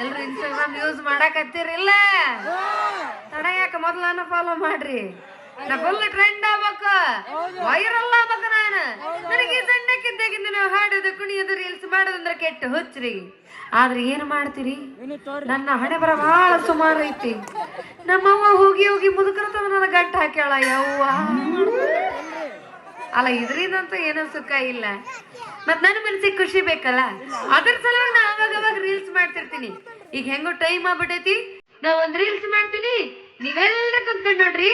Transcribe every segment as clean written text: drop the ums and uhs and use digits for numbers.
ಎಲ್ರು Instagram use ಮಾಡಾಕತ್ತೀರಿಲ್ಲ ತಡ ಯಾಕ ಮೊದ್ಲನ್ನ ಫಾಲೋ ಮಾಡ್ರಿ ನಾ ಫುಲ್ ಟ್ರೆಂಡ್ ಆಗ್ಬೇಕು ವೈರಲ್ ಆಗ್ಬೇಕು ನಾನು ನನಗೆ ಸಣ್ಣಕ್ಕಿದ್ದಾಗಿಂದ ನಾವು ಹಾಡೋದು ಕುಣಿಯೋದು ರೀಲ್ಸ್ ಮಾಡೋದಂದ್ರೆ ಕೆಟ್ಟ ಹುಚ್ಚ್ರಿ ಆದ್ರೆ ಏನ್ ಮಾಡ್ತೀರಿ ನನ್ನ ಹಣೆ ಬರ ಬಹಳ ಸುಮಾರು ಐತಿ ನಮ್ಮವ್ವ ಹೋಗಿ ಹೋಗಿ ಮುದುಕರತನ ನನ್ನ ಗಂಟ ಹಾಕ್ಯಾಳ ಯವ್ವ ಅಲ್ಲ ಇದ್ರಿಂದಂತೂ ಏನೋ ಸುಖ ಇಲ್ಲ ಮತ್ ನನ್ನ ಮನಸ್ಸಿಗೆ ಖುಷಿ ಬೇಕಲ್ಲ ಅದ್ರ ಸಲುವಾಗಿ ನಾ ಅವಾಗ ರೀಲ್ಸ್ ಮಾಡ್ತಿರ್ತೀನಿ ಈಗ ಹೆಂಗೋ ಟೈಮ್ ಆಗ್ಬಿಟ್ಟೈತಿ ನಾ ಒಂದ್ ರೀಲ್ಸ್ ಮಾಡ್ತೀನಿ ನೀವೆಲ್ಲರೂ ಕುಂತ್ಕೊಂಡ್ ನೋಡ್ರಿ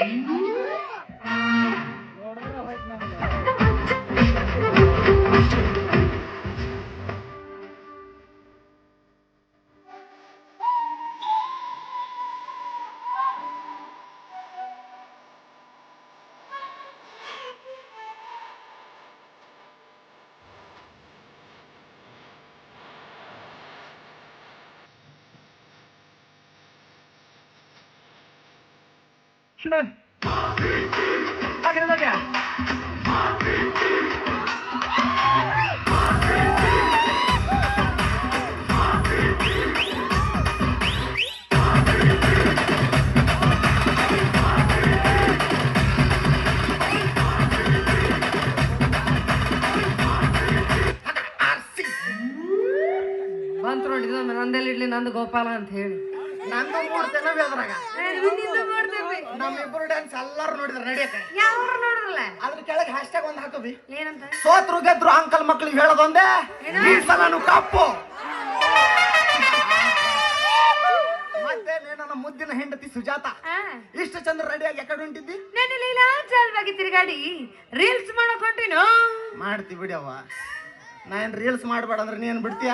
ಬಂತು ನೋಡಿದ ನಂದೆಲ್ಲಿ ಇಡ್ಲಿ ನಂದು ಗೋಪಾಲ ಅಂತ ಹೇಳಿ ನಂದು ಮೂಡ್ತೇನೆ ಬೇದ್ರಾಗ ನಮ್ಮಿಬ್ರು ಡ್ಯಾನ್ಸ್ ಎಲ್ಲಾರು ನೋಡಿದ್ರ ನಡಿಯಕ ಯಾವ್ರು ನೋಡ್ರಲ್ಲ ಅದ್ರ ಕೆಳಗೆ ಹ್ಯಾಶ್ಟ್ಯಾಗ್ ಒಂದ್ ಹಾಕೋವಿ ಏನಂತ ಸೋತ್ರು ಗೆದ್ರು ಅಂಕಲ್ ಮಕ್ಳಿಗೆ ಹೇಳೋದೊಂದೇ ಈ ಸಲನು ಕಪ್ಪು ಮತ್ತೆ ನನ್ನ ಮುದ್ದಿನ ಹೆಂಡತಿ ಸುಜಾತ ಇಷ್ಟು ಚಂದ್ರ ರೆಡಿಯಾಗಿ ಯಾಕಡೆ ಹೊಂಟಿದ್ದಿ ನನ್ನ ಲೀಲಾಚಾರವಾಗಿ ತಿರುಗಾಡಿ ರೀಲ್ಸ್ ಮಾಡಕ್ ಹೊಂಟಿನೋ ಮಾಡ್ತಿ ಬಿಡವ್ವ ನಾ ಏನ್ ರೀಲ್ಸ್ ಮಾಡ್ಬೇಡ ಅಂದ್ರೆ ನೀನ್ ಬಿಡ್ತೀಯ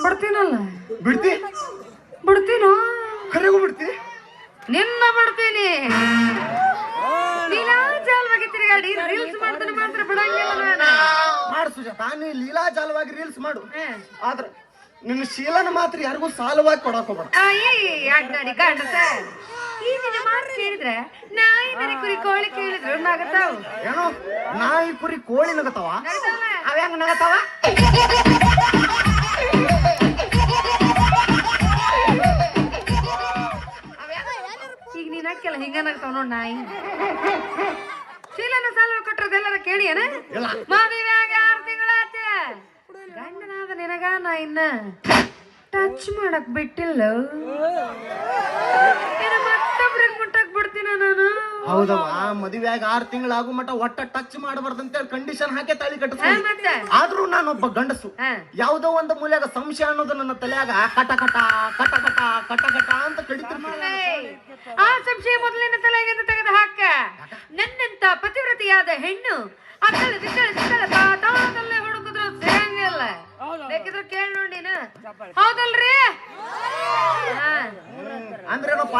ಬಿಡ್ತೀನಲ್ಲ ಬಿಡ್ತಿ ಬಿಡ್ತೀನೋ ಕರೆಗೂ ಬಿಡ್ತಿ ನಿನ್ನ ಬಿಡ್ತೀನಿ ಲೀಲಾಚಾರವಾಗಿ ತಿರುಗಾಡಿ ರೀಲ್ಸ್ ಮಾಡ್ತಾನೆ ಮಾತ್ರ ಬಿಡಂಗಿಲ್ಲ ನಾನು ಮಾಡು ಸುಜಾತ ನೀ ಲೀಲಾಜಾಲವಾಗಿ ರೀಲ್ಸ್ ಮಾಡು ಆದ್ರ ನಿನ್ನ ಶೀಲನ ಮಾತ್ರ ಯಾರಿಗೂ ಸಾಲವಾಗಿ ಕೊಡಕ್ ಹೋಗ್ಬೇಡ ಅಡ್ಡಾಡಿ ಗಂಡಸ ಈ ನಿನ್ನ ಮಾತು ಕೇಳಿದ್ರೆ ನಾಯಿ ಮನೆ ಕುರಿ ಕೋಳಿ ಕೇಳಿದ್ರು ನಗತಾವ್ ಏನು ನಾಯಿ ಕುರಿ ಕೋಳಿ ನಗತಾವ ಅವ ನಗತಾವ ಈಗ ನೀನ್ ಹಾಕ್ಯಲ್ಲ ಹಿಂಗ ನಗತಾವ್ ನೋಡ್ ನಾಯಿ ಶೀಲನ ಸಾಲ ಕೊಟ್ಟರದೆಲ್ಲರ ಕೇಳಿ ಏನ ಮದುವೆಯಾಗ 6 ತಿಂಗಳಾತೆ ಗಂಡನಾದ ನಿನಗ ನಾ ಇನ್ನ ಟಚ್ ಮಾಡಕ್ ಬಿಟ್ಟಿಲ್ಲ ಮತ್ತೊಬ್ರಿಗೆ ಮುಟ್ಟಕ್ ಬಿಡ್ತೀನ ನಾನು ಹೌದವ ಮದುವೆಯಾಗ 6 ತಿಂಗಳಾಗು ಮಟ ಒಟ್ಟ ಟಚ್ ಮಾಡಬಾರ್ದಂತ ಕಂಡೀಷನ್ ಹಾಕಿ ತಾಳಿ ಕಟ್ಟಿಸ್ತೀನಿ ಆದ್ರೂ ನಾನೊಬ್ಬ ಗಂಡಸು ಯಾವ್ದೋ ಒಂದು ಮೂಲೆಯಾಗ ಸಂಶಯ ಅನ್ನೋದು ನನ್ನ ತಲೆಯಾಗ ಕಟ ಕಟ ಕಟ ಕಟ ಕಟ ಕಟ ಅಂತ ಕಡಿತಿರ್ತೀನಿ ಆ ಸಂಶಯ ಮೊದಲಿನ ತಲೆಗಿಂದ ತೆಗೆದು ಹಾಕ ನನ್ನಂತ ಪತಿವ್ರತಿಯಾದ ಹೆಣ್ಣು ಅಕ್ಕಳ ತಾತಲ್ಲೇ ಹುಡುಕಿದ್ರು ಸಿಗಂಗಿಲ್ಲ ಬೇಕಿದ್ರು ಕೇಳಿ ನೋಡಿನ ಹೌದಲ್ರಿ ಅಂದ್ರೇನಪ್ಪ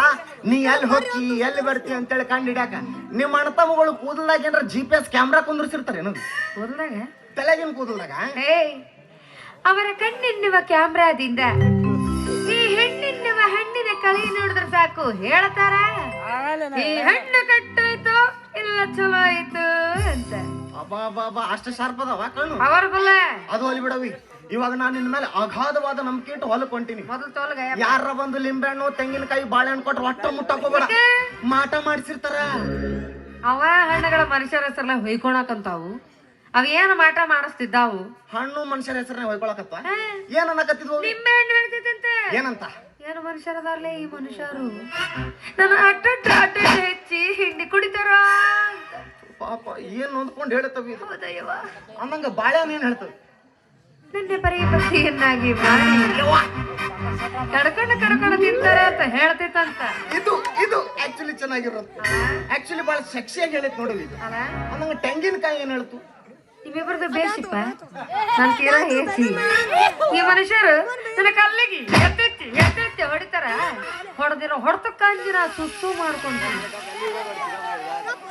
ನೀ ಎಲ್ಲಿ ಹೋಗಿ ಎಲ್ಲಿ ಬರ್ತಿ ಅಂತೇಳಿ ಕಂಡು ಹಿಡ್ಯಾಕ ನಿಮ್ಮ ಅಣ್ಣ ತಮ್ಮಗಳು ಕೂದಲ್ದಾಗ ಏನಾರ GPS ಕ್ಯಾಮ್ರಾ ಕುಂದ್ರಿಸಿರ್ತಾರೆ ಏನದು ಕೂದಲ್ದಾಗ ತಲೆಗಿನ ಕೂದಲ್ದಾಗ ಅವರ ಕಣ್ಣೆನ್ನುವ ಕ್ಯಾಮ್ರಾದಿಂದ ಈ ಹೆಣ್ಣೆನ್ನುವ ಹಣ್ಣಿನ ಕಳಿ ನೋಡಿದ್ರೆ ಸಾಕು ಹೇಳ್ತಾರ ಈ ಹಣ್ಣು ಕಟ್ಟಾಯ್ತು ಇಲ್ಲ ಚಲೋ ಆಯ್ತು ಅಂತ ಅಬ್ಬಾ ಅಷ್ಟು ಶಾರ್ಪ್ ಅದಾವ ಕಣ್ಣು ಅವರ ಬಲ್ಲ ಅದು ಅಲ್ಲಿ ಬಿಡವಿ ಇವಾಗ ನಾನು ನಿನ್ನ ಮೇಲೆ ಅಗಾಧವಾದ ನಂಬಿಕೆ ಇಟ್ಟು ಹೊಲಕ್ ಹೊಂಟೀನಿ ಮೊದಲು ತೋಲ್ಗ ಯಾರ ಬಂದು ಲಿಂಬೆಹಣ್ಣು ತೆಂಗಿನಕಾಯಿ ಬಾಳೆಹಣ್ಣು ಕೊಟ್ರೆ ಒಟ್ಟ ಮುಟ್ಟಕ್ ಹೋಗ್ಬೇಡ ಮಾಟ ಮಾಡಿಸಿರ್ತಾರ ಅವ ಹಣ್ಣುಗಳ ಮನುಷ್ಯರ ಹೆಸರಲ್ಲ ಹೊಯ್ಕೊಳಕಂತಾವು ಅವ ಏನು ಮಾಟ ಮಾಡಿಸ್ತಿದ್ದಾವು ಹಣ್ಣು ಮನುಷ್ಯರ ಹೆಸರನ್ನ ಹೊಯ್ಕೊಳಕತ್ತ ಏನ್ ಅನ್ನಕತ್ತಿದ್ವು ನಿಂಬೆ ಹಣ್ಣು ಹೇಳ್ತಿತ್ತಂತೆ ಏನಂತ ಏನು ಮನುಷ್ಯರದಾರ್ಲೆ ಈ ಮನುಷ್ಯರು ನನ್ನ ಅಡ್ಡ ಹೆಚ್ಚಿ ಹಿಂಡಿ ಕುಡಿತಾರ ಪಾಪ ಏನ್ ನೊಂದ್ಕೊಂಡು ಹೇಳ್ತವಿ ಹೌದಯ್ಯವ ಅಂದಂಗ ಬಾಳೆಹಣ್ಣು ಏನ್ ಹೇಳ್ತವಿ ನನ್ನ ಪರಿಪತಿಯನ್ನಾಗಿ ಮಾಡಿ ಕಡ್ಕೊಂಡು ತಿಂತಾರೆ ಅಂತ ಹೇಳ್ತಿತ್ತಂತ ಇದು ಇದು ಆಕ್ಚುಲಿ ಚೆನ್ನಾಗಿರೋದು ಆಕ್ಚುಲಿ ಬಹಳ ಸೆಕ್ಸಿಯಾಗಿ ಹೇಳಿತ್ ನೋಡವಿ ಅಂದಂಗ ತೆಂಗಿನಕಾಯಿ ಏನ್ ಹೇಳ್ತು ನಿಮ್ಮಿಬ್ಬರದು ಬೇಸಿಪ್ಪ ನನ್ ತೀರಾ ಹೇಸಿ ಈ ಮನುಷ್ಯರು ನನ್ನ ಕಲ್ಲಿಗೆ ಎತ್ತೆತ್ತಿ ಹೊಡಿತಾರ ಹೊಡೆದಿರೋ ಹೊಡೆತಕ್ಕ ಅಂಜಿನ ಸುತ್ತು ಮಾಡ್ಕೊಂಡು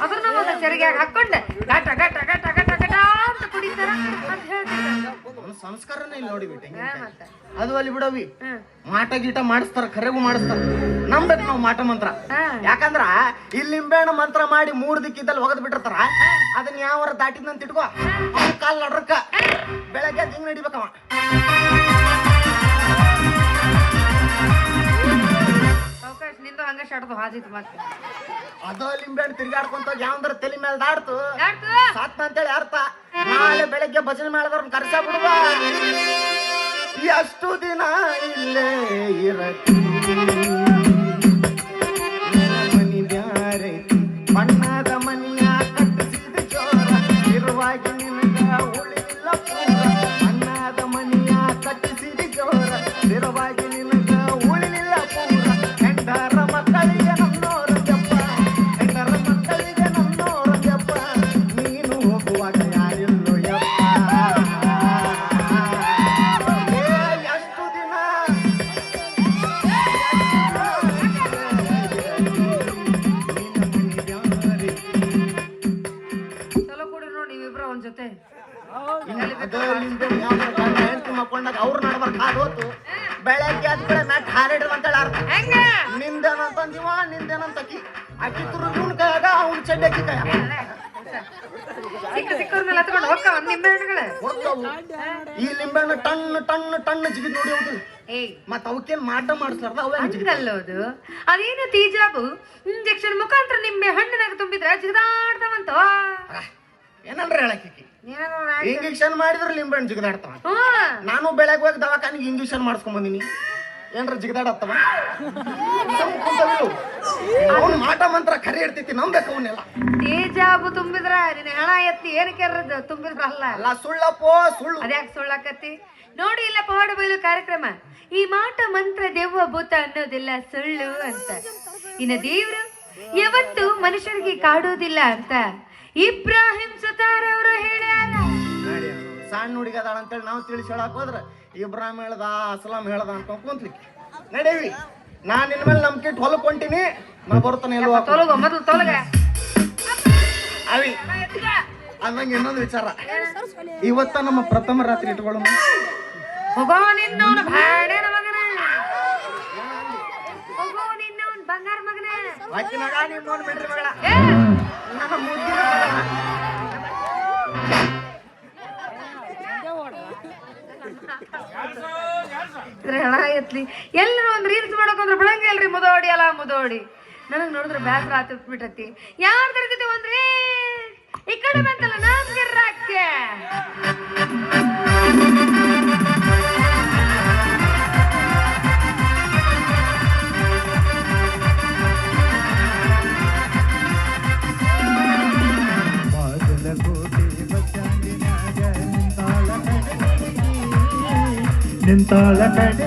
ಅದ್ರನ್ನ ಒಂದು ಚರಿಗ್ಯಾಗ ಹಾಕೊಂಡೆ ಗಟ ಗಟ ಗಟ ಗಟ ಗಟ ಅಂತ ಕುಡಿತಾರ ಅಂತ ಹೇಳ್ತಿದ್ದ ಸಂಸ್ಕಾರನೇ ಇಲ್ಲಿ ನೋಡಿ ಅದು ಅಲ್ಲಿ ಬಿಡವಿ ಮಾಟ ಗೀಟ ಮಾಡಿಸ್ತಾರ ಕರೆಗೂ ಮಾಡಿಸ್ತಾರ ನಂಬೇಕು ನಾವು ಮಾಟ ಮಂತ್ರ ಯಾಕಂದ್ರ ಇಲ್ಲಿ ನಿಂಬೆಹಣ್ಣು ಮಂತ್ರ ಮಾಡಿ 3 ದಿಕ್ಕಿದ್ದಲ್ಲಿ ಒಗದ್ ಬಿಟ್ಟಿರ್ತಾರ ಅದನ್ನ ಯಾವಾರ ದಾಟಿದ್ನಂತ ಇಟ್ಕೋ ಕಾಲ್ ನಡ್ರಕ್ಕ ಬೆಳಗ್ಗೆ ಹಿಂಗ್ ನಡಿಬೇಕವ ಹಂಗ ಶಡ್ದು ಹಾದಿತ್ತು ಮತ್ತೆ ಅದ ಲಿಂಬೆಹಣ್ಣು ತಿರ್ಗಾಡ್ಕೊಂತ ಯಾವಂದ್ರ ತಲೆ ಮೇಲೆ ದಾಡ್ತು ಯಾಡ್ತು? ಸಾತ್ನ ಅಂತೇಳಿ ಅರ್ಥ. ನಾಳೆ ಬೆಳಗ್ಗೆ ಭಜನೆ ಮಾಡಿದವ್ರನ್ನ ಕರ್ಸ ಬಿಡುವ. ಎಷ್ಟು ದಿನ ಇಲ್ಲೇ ಇರತಿ ಮನಿ ಬ್ಯಾರೈತಿ ಬಣ್ಣದ ಮನಿಯ ಕಟ್ಟಿಸಿದ ಜೋರ ಇರುವಾಗಿ ನಿನಗ ಉಳಿದಿಲ್ಲ ಪೂರ. ಬಣ್ಣದ ಮನಿಯ ಕಟ್ಟಿಸಿದ ಜೋರ ಇರುವಾಗಿ ನಿನಗ ಉಳಿಲಿಲ್ಲ ಪೂರ. ಹೆಂಡರ ಮಕ್ಕಳಿಗೆ ನನ್ನೋರ ಜಪ್ಪ, ಹೆಂಡರ ಮಕ್ಕಳಿಗೆ ನನ್ನೋರ ಜಪ್ಪ. ನೀನು ಹೋಗುವಾಗ ಯಾರಿಲ್ಲೋ ಯಪ್ಪ. ಎಷ್ಟು ದಿನ ಚಲೋ ಕೊಡ್ರಿ ನೋಡಿ ನೀವಿಬ್ರ ಒಂದ್ ಜೊತೆ ಹೆಂಡತಿ ಮಕ್ಕೊಂಡಾಗ ಅವ್ರು ನಡ್ಬಾರ್ದು ಹಾದು ಹೋತು. ಬೆಳಗ್ಗೆ ಅದ್ ಕಡೆ ಮ್ಯಾಟ್ ಹಾರಿಡ್ರು ಅಂತೇಳಿ ಅರ್ಥ. ಹೆಂಗ ನಿಂದೇನಂತಂದಿವ ನಿಂದೇನಂತ ಅಕ್ಕಿ ತುರು ಇವನ್ ಕೈಯಾಗ ಅವ್ನ ಚಡ್ಡಿ ಅಕ್ಕಿ ಕೈಯಾಗ ಸಿಕ್ಕವ್ರ ಮೇಲೆ ಹತ್ಕೊಂಡು ಹೋಗ್ತಾವ ನಿಂಬೆ ಹಣ್ಣುಗಳು. ಹೋಗ್ತಾವು. ಈ ಲಿಂಬೆಹಣ್ಣು ಟಣ್ಣು ಜಿಗಿದ್ ನೋಡಿ ಹೌದು. ಏಯ್ ಮತ್ತ ಅವಕ್ಕೇನ್ ಮಾಟ ಮಾಡಿಸ್ಲಾರ್ದ ಅವೇ ಹಂಗಲ್ಲೋದು ಅದೇನು ತೀಜಾಬು ಇಂಜೆಕ್ಷನ್ ಮುಖಾಂತರ ನಿಂಬೆ ಹಣ್ಣಿನಾಗ ತುಂಬಿದ್ರೆ ಜಿಗದಾಡ್ತಾವಂತ. ಏನಂದ್ರೆ ಹೇಳಕ್ಕಿ ಇಂಜೆಕ್ಷನ್ ಮಾಡಿದ್ರೆ ಲಿಂಬೆಹಣ್ಣು ಜಿಗದಾಡ್ತಾವ. ನಾನು ಬೆಳಗ್ಗೆ ಹೋಗಿ ದವಾಖಾನಿಗೆ ಇಂಜೆಕ್ಷನ್ ಮಾಡಿಸ್ಕೊಂಡ್ ಬಂದಿನಿ. ಏನ್ರ ಜಿಗದಾಡತ್ತವ ಅವ್ನು ಮಾಟ ಮಂತ್ರ ಖರೆ ಇರ್ತೈತಿ ನಂಬೇಕು ಅವನ್ನೆಲ್ಲ. ತೇಜಾಬು ತುಂಬಿದ್ರ ನಿನ್ನ ಹಣ ಎತ್ತಿ ಏನಕ್ಕೆ ತುಂಬಿದ್ರ ಅಲ್ಲ ಅಲ್ಲ ಸುಳ್ಳಪ್ಪೋ ಸುಳ್ಳು. ಅದ್ಯಾಕೆ ಸುಳ್ಳಾಕತ್ತಿ ನೋಡಿ. ಇಲ್ಲ ಪವಾಡ ಬಯಲು ಕಾರ್ಯಕ್ರಮ ಈ ಮಾಟ ಮಂತ್ರ ದೆವ್ವ ಭೂತ ಅನ್ನೋದಿಲ್ಲ ಸುಳ್ಳು ಅಂತ. ಇನ್ನ ದೇವ್ರು ಯಾವತ್ತು ಮನುಷ್ಯರಿಗೆ ಕಾಡುವುದಿಲ್ಲ ಅಂತ ಇಬ್ರಾಹಿಂ ಸುತಾರ್ ಅವರು ಹೇಳ್ಯಾರ. ಸಣ್ಣ ಹುಡುಗದಾಳ ಅಂತೇಳಿ ನಾವು ತಿಳಿಸಿ ಹೇಳಕ್ ಹೋದ್ರ ಇಬ್ರಾಹಿಂ ಹೇಳ್ದ ಅಸ್ಲಾಂ ಹೇಳ್ದ ಅಂತ ಕುಂತ್ಲಿಕ್ಕೆ ನಡೀವಿ. ನಾನ್ ನಿನ್ ಮೇಲೆ ನಂಬಿಕೆ ಇಟ್ಟು ಹೊಲಕ್ ಹೊಂಟಿನಿ. ನಾ ಬರ್ತಾನೆ ಎಲ್ಲೋ ತೊಲಗ ಮೊದಲು ತೊಲಗ ಅವಿ ಅಂದಂಗ ಇನ್ನೊಂದು ವಿಚಾರ. ಇವತ್ತ ನಮ್ಮ ಪ್ರಥಮ ರಾತ್ರಿ ಇಟ್ಕೊಳ್ಳೋಣ. ಹೋಗೋ ನಿನ್ನವನು ಭಾಡ್ಯನ ಮಗನ, ಹೋಗೋ ನಿನ್ನವನ್ ಬಂಗಾರ ಮಗನ. ಆಕಿ ಮಗ ನೀವ್ ನೋಡ್ಬಿಡ್ರಿ ಮಗಳ ಏ, ನನ್ನ ಮುದ್ದಿನ ಮಗ. ಇದ್ರ ಹಣ ಎತ್ಲಿ ಎಲ್ಲರೂ ಒಂದ್ ರೀಲ್ಸ್ ಮಾಡಕೊಂಡ್ರೆ ಬಿಡಂಗ ಇಲ್ರಿ. ಮುದೋಡಿ ಅಲ್ಲ ಮುದೋಡಿ ನನಗ್ ನೋಡಿದ್ರೆ ಬ್ಯಾಸರ ಆತಿಬಿಟ್ಟತಿ. ಯಾರ ಜೊತೆ ಒಂದ್ರಿ ಈ ಕಡೆ ಬಂತಲ್ಲ ನಾನ್ ಗಿರ್ರಾಕ್ಕೆ ನಿಂತಾಳ ಕಡೆ